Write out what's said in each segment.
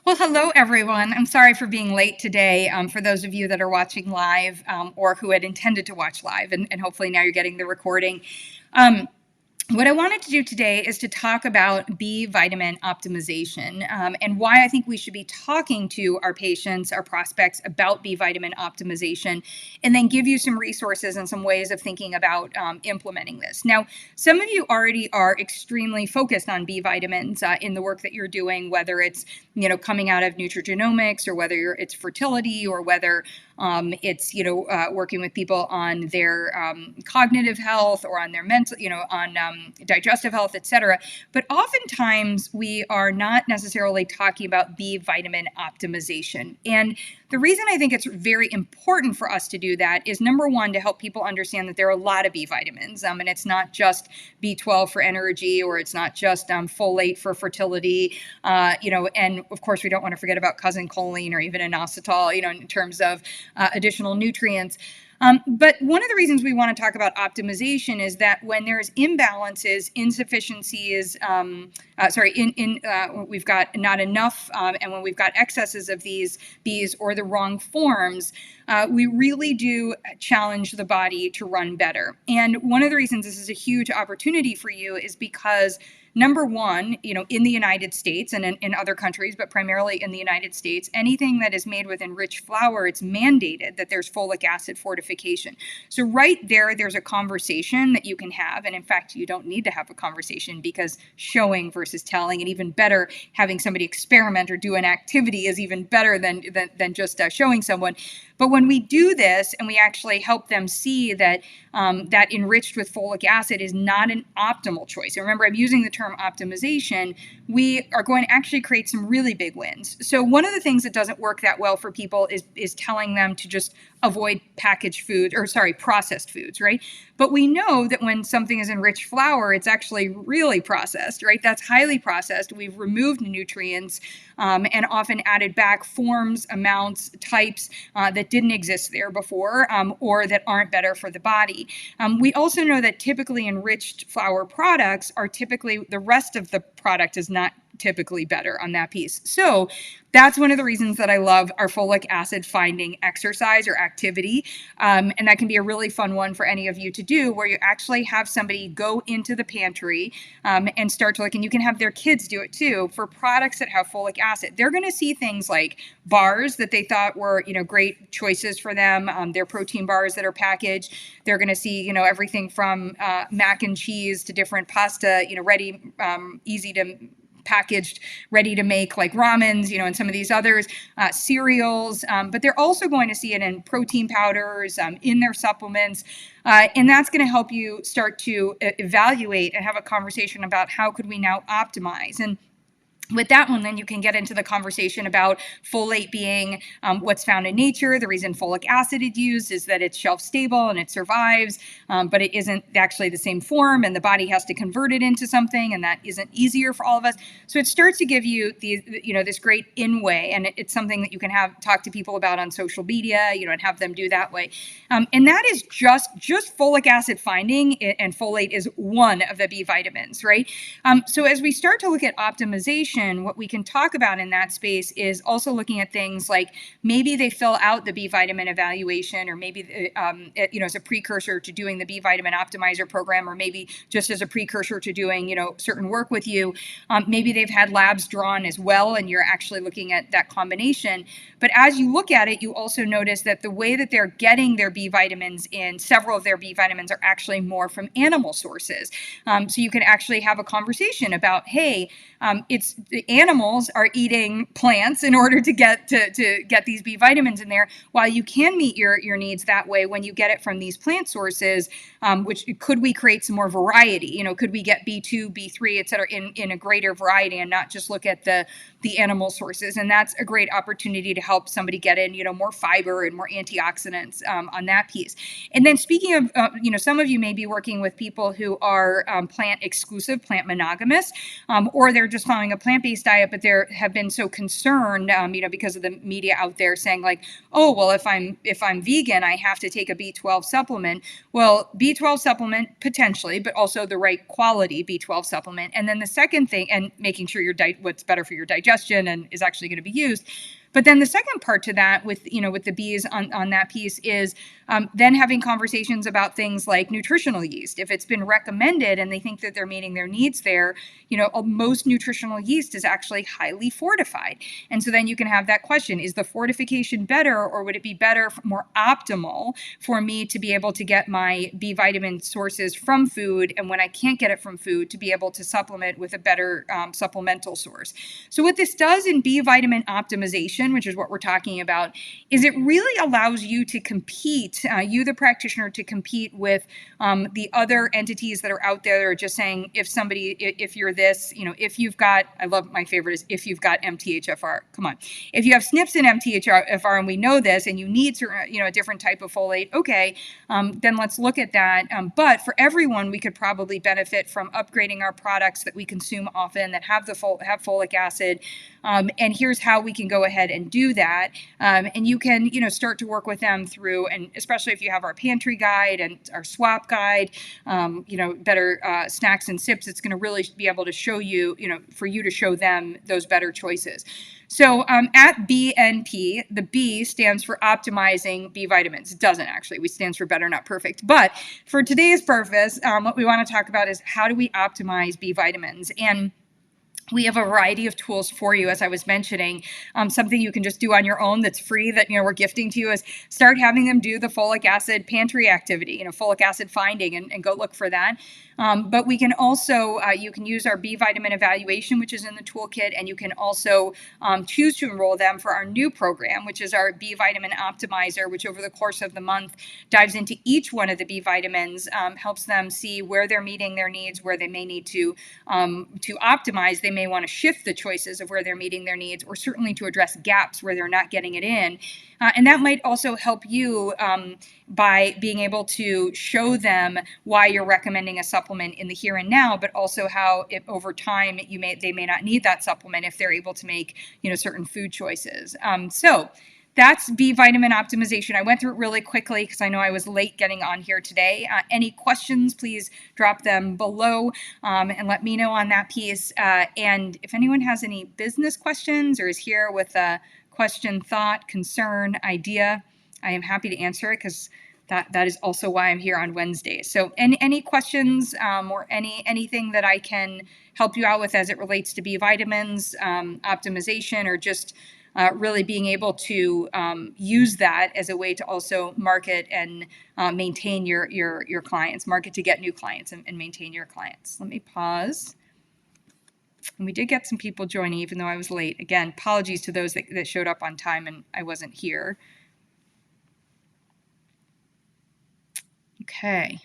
Well, hello, everyone. I'm sorry for being late today. For those of you that are watching live or who had intended to watch live, and hopefully now you're getting the recording. Um, what I wanted to do today is to talk about B vitamin optimization and why I think we should be talking to our patients, our prospects about B vitamin optimization, and then give you some resources and some ways of thinking about implementing this. Now, some of you already are extremely focused on B vitamins in the work that you're doing, whether it's coming out of nutrigenomics or whether it's fertility or whether it's working with people on their cognitive health or on their mental, on digestive health, etc. But oftentimes we are not necessarily talking about B vitamin optimization. And the reason I think it's very important for us to do that is, number one, to help people understand that there are a lot of B vitamins, and it's not just B12 for energy, or it's not just folate for fertility, and of course we don't want to forget about cousin choline or even inositol, in terms of additional nutrients. But one of the reasons we want to talk about optimization is that when there's imbalances, insufficiencies, we've got not enough, and when we've got excesses of these or the wrong forms, we really do challenge the body to run better. And one of the reasons this is a huge opportunity for you is because, number one, in the United States and in other countries, but primarily in the United States, anything that is made with enriched flour, it's mandated that there's folic acid fortification. So right there's a conversation that you can have. And in fact, you don't need to have a conversation, because showing versus telling, and even better, having somebody experiment or do an activity is even better than just showing someone. But when we do this and we actually help them see that that enriched with folic acid is not an optimal choice. And remember, I'm using the term optimization. We are going to actually create some really big wins. So one of the things that doesn't work that well for people is telling them to just avoid processed foods, right? But we know that when something is enriched flour, it's actually really processed, right? That's highly processed. We've removed nutrients and often added back forms, amounts, types that didn't exist there before, or that aren't better for the body. We also know that typically enriched flour products are typically, the rest of the product is not typically better on that piece. So that's one of the reasons that I love our folic acid finding exercise or activity. And that can be a really fun one for any of you to do, where you actually have somebody go into the pantry and start to look, and you can have their kids do it too, for products that have folic acid. They're going to see things like bars that they thought were, great choices for them. Their protein bars that are packaged. They're going to see, everything from mac and cheese to different pasta, ready, easy to packaged, ready to make, like ramens, and some of these others, cereals, but they're also going to see it in protein powders, in their supplements, and that's going to help you start to evaluate and have a conversation about how could we now optimize. And with that one, then you can get into the conversation about folate being what's found in nature. The reason folic acid is used is that it's shelf stable and it survives, but it isn't actually the same form, and the body has to convert it into something, and that isn't easier for all of us. So it starts to give you this great in way, and it's something that you can talk to people about on social media, and have them do that way. And that is just folic acid finding, and folate is one of the B vitamins, right? So as we start to look at optimization, what we can talk about in that space is also looking at things like maybe they fill out the B vitamin evaluation, or maybe as a precursor to doing the B vitamin optimizer program, or maybe just as a precursor to doing certain work with you. Maybe they've had labs drawn as well, and you're actually looking at that combination. But as you look at it, you also notice that the way that they're getting their B vitamins in, several of their B vitamins are actually more from animal sources. So you can actually have a conversation about, hey, it's the animals are eating plants in order to get these B vitamins in there, while you can meet your needs that way when you get it from these plant sources. Which could we create some more variety? Could we get B2, B3, et cetera, in a greater variety, and not just look at the animal sources? And that's a great opportunity to help somebody get in, more fiber and more antioxidants on that piece. And then speaking of, some of you may be working with people who are plant exclusive, plant monogamous, or they're just following a plant plant-based diet, but there have been so concerned, because of the media out there saying like, oh, well, if I'm vegan, I have to take a B12 supplement. Well, B12 supplement potentially, but also the right quality B12 supplement. And then the second thing, and making sure what's better for your digestion and is actually going to be used. But then the second part to that with the bees on that piece is then having conversations about things like nutritional yeast. If it's been recommended and they think that they're meeting their needs there, most nutritional yeast is actually highly fortified. And so then you can have that question, is the fortification better, or would it be better, more optimal for me to be able to get my B vitamin sources from food, and when I can't get it from food, to be able to supplement with a better supplemental source? So what this does in B vitamin optimization, which is what we're talking about, is it really allows you to compete, you the practitioner, to compete with the other entities that are out there that are just saying, if you're this, if you've got, I love, my favorite is if you've got MTHFR. Come on. If you have SNPs and MTHFR, and we know this, and you need a different type of folate, okay, then let's look at that. But for everyone, we could probably benefit from upgrading our products that we consume often that have have folic acid. And here's how we can go ahead and do that. And you can, start to work with them through, and especially if you have our pantry guide and our swap guide, better snacks and sips, it's going to really be able to show you, for you to show them those better choices. So at BNP, the B stands for optimizing B vitamins. It doesn't actually. We stands for better, not perfect. But for today's purpose, what we want to talk about is how do we optimize B vitamins? And we have a variety of tools for you, as I was mentioning. Something you can just do on your own that's free that we're gifting to you is start having them do the folic acid pantry activity, folic acid finding, and go look for that. But we can also, you can use our B vitamin evaluation, which is in the toolkit, and you can also choose to enroll them for our new program, which is our B vitamin optimizer, which over the course of the month dives into each one of the B vitamins, helps them see where they're meeting their needs, where they may need to optimize. They may want to shift the choices of where they're meeting their needs, or certainly to address gaps where they're not getting it in. And that might also help you by being able to show them why you're recommending a supplement in the here and now, but also how over time they may not need that supplement if they're able to make certain food choices. So that's B vitamin optimization. I went through it really quickly because I know I was late getting on here today. Any questions, please drop them below and let me know on that piece. And if anyone has any business questions or is here with a question, thought, concern, idea, I am happy to answer it, because that is also why I'm here on Wednesdays. So any questions or anything that I can help you out with as it relates to B vitamins, optimization, or just really being able to use that as a way to also market and maintain your clients, market to get new clients and maintain your clients. Let me pause. And we did get some people joining, even though I was late. Again, apologies to those that showed up on time and I wasn't here. Okay.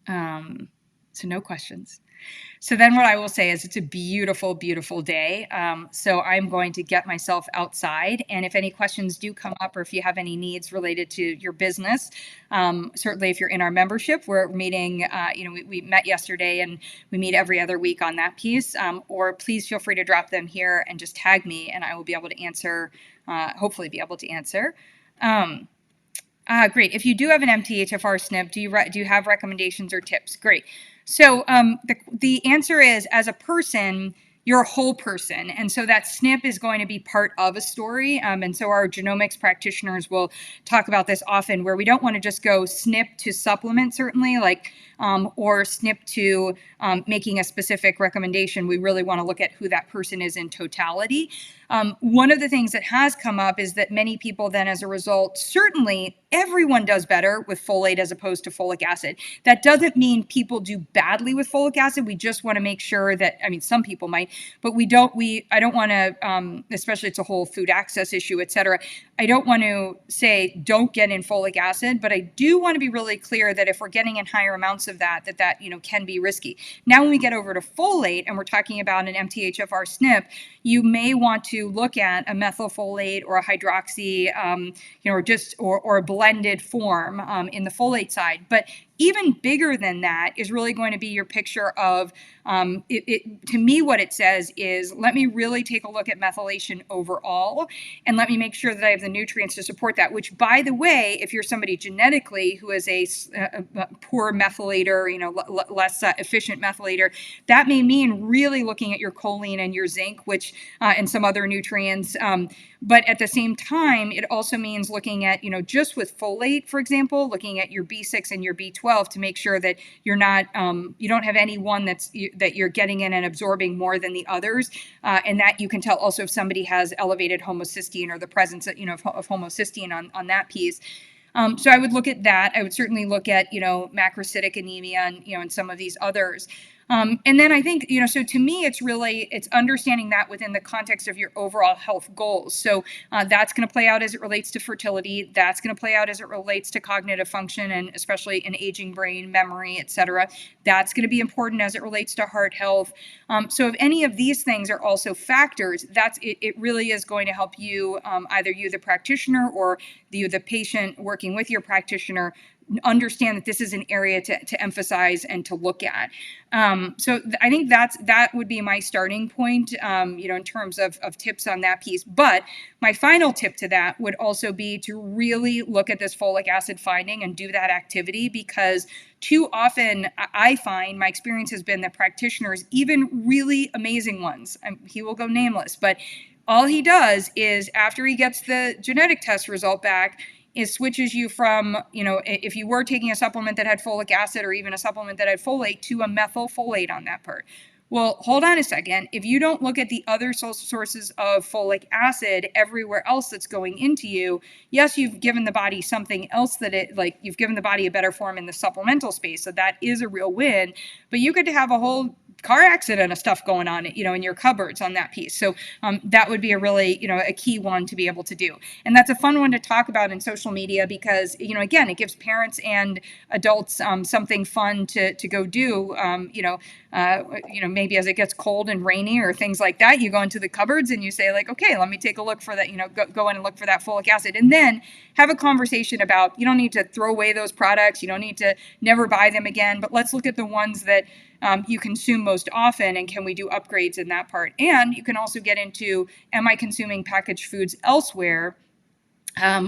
So no questions. So then what I will say is it's a beautiful, beautiful day. So I'm going to get myself outside. And if any questions do come up, or if you have any needs related to your business, certainly if you're in our membership, we're meeting, we met yesterday and we meet every other week on that piece. Or please feel free to drop them here and just tag me and I will be able to answer, hopefully be able to answer. Great. If you do have an MTHFR SNP, do you have recommendations or tips? Great. So the answer is, as a person, you're a whole person. And so that SNP is going to be part of a story. And so our genomics practitioners will talk about this often, where we don't want to just go SNP to supplement, certainly, or SNP to making a specific recommendation. We really want to look at who that person is in totality. One of the things that has come up is that many people then, as a result, certainly everyone does better with folate as opposed to folic acid. That doesn't mean people do badly with folic acid. We just want to make sure that, some people might, but I don't want to, especially it's a whole food access issue, et cetera. I don't want to say don't get in folic acid, but I do want to be really clear that if we're getting in higher amounts of that can be risky. Now, when we get over to folate and we're talking about an MTHFR SNP, you may want to look at a methylfolate or a hydroxy, or a blended form in the folate side. But Even bigger than that is really going to be your picture of, to me, what it says is, let me really take a look at methylation overall, and let me make sure that I have the nutrients to support that, which, by the way, if you're somebody genetically who is a poor methylator, less efficient methylator, that may mean really looking at your choline and your zinc, which, and some other nutrients. But at the same time, it also means looking at, just with folate, for example, looking at your B6 and your B12 to make sure that you're not, you don't have any one that you're getting in and absorbing more than the others. And that you can tell also if somebody has elevated homocysteine or the presence of, of homocysteine on that piece. So I would look at that. I would certainly look at, macrocytic anemia and some of these others. And then I think, so to me, it's understanding that within the context of your overall health goals. So that's going to play out as it relates to fertility. That's going to play out as it relates to cognitive function, and especially an aging brain, memory, et cetera. That's going to be important as it relates to heart health. So if any of these things are also factors, it really is going to help you, either you, the practitioner, or the patient working with your practitioner, understand that this is an area to emphasize and to look at. So I think that would be my starting point, in terms of tips on that piece. But my final tip to that would also be to really look at this folic acid finding and do that activity, because too often I find, my experience has been that practitioners, even really amazing ones, he will go nameless, but all he does is, after he gets the genetic test result back, is switches you from, if you were taking a supplement that had folic acid or even a supplement that had folate, to a methylfolate on that part. Well, hold on a second. If you don't look at the other sources of folic acid everywhere else that's going into you, yes, you've given the body something else you've given the body a better form in the supplemental space. So that is a real win, but you could have a whole car accident of stuff going on, in your cupboards on that piece. So that would be a really, a key one to be able to do. And that's a fun one to talk about in social media because, again, it gives parents and adults something fun to go do, maybe as it gets cold and rainy or things like that, you go into the cupboards and you say okay, let me take a look for that, go in and look for that folic acid, and then have a conversation about, you don't need to throw away those products. You don't need to never buy them again, but let's look at the ones that you consume most often, and can we do upgrades in that part? And you can also get into, am I consuming packaged foods elsewhere?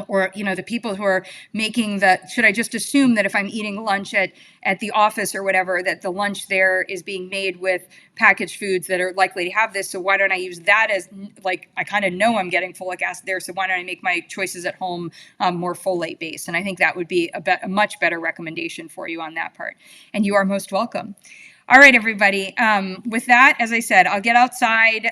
Or, the people who are making should I just assume that if I'm eating lunch at the office or whatever, that the lunch there is being made with packaged foods that are likely to have this? So why don't I use that as, I kind of know I'm getting folic acid there, so why don't I make my choices at home more folate based? And I think that would be a much better recommendation for you on that part. And you are most welcome. All right, everybody. With that, as I said, I'll get outside.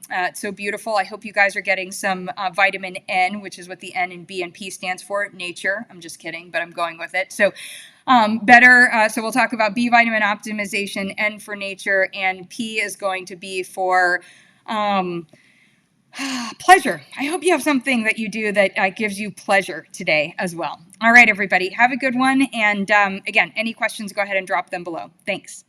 It's so beautiful. I hope you guys are getting some vitamin N, which is what the N and B and P stands for, nature. I'm just kidding, but I'm going with it. So so we'll talk about B vitamin optimization, N for nature, and P is going to be for pleasure. I hope you have something that you do that gives you pleasure today as well. All right, everybody. Have a good one. And again, any questions, go ahead and drop them below. Thanks.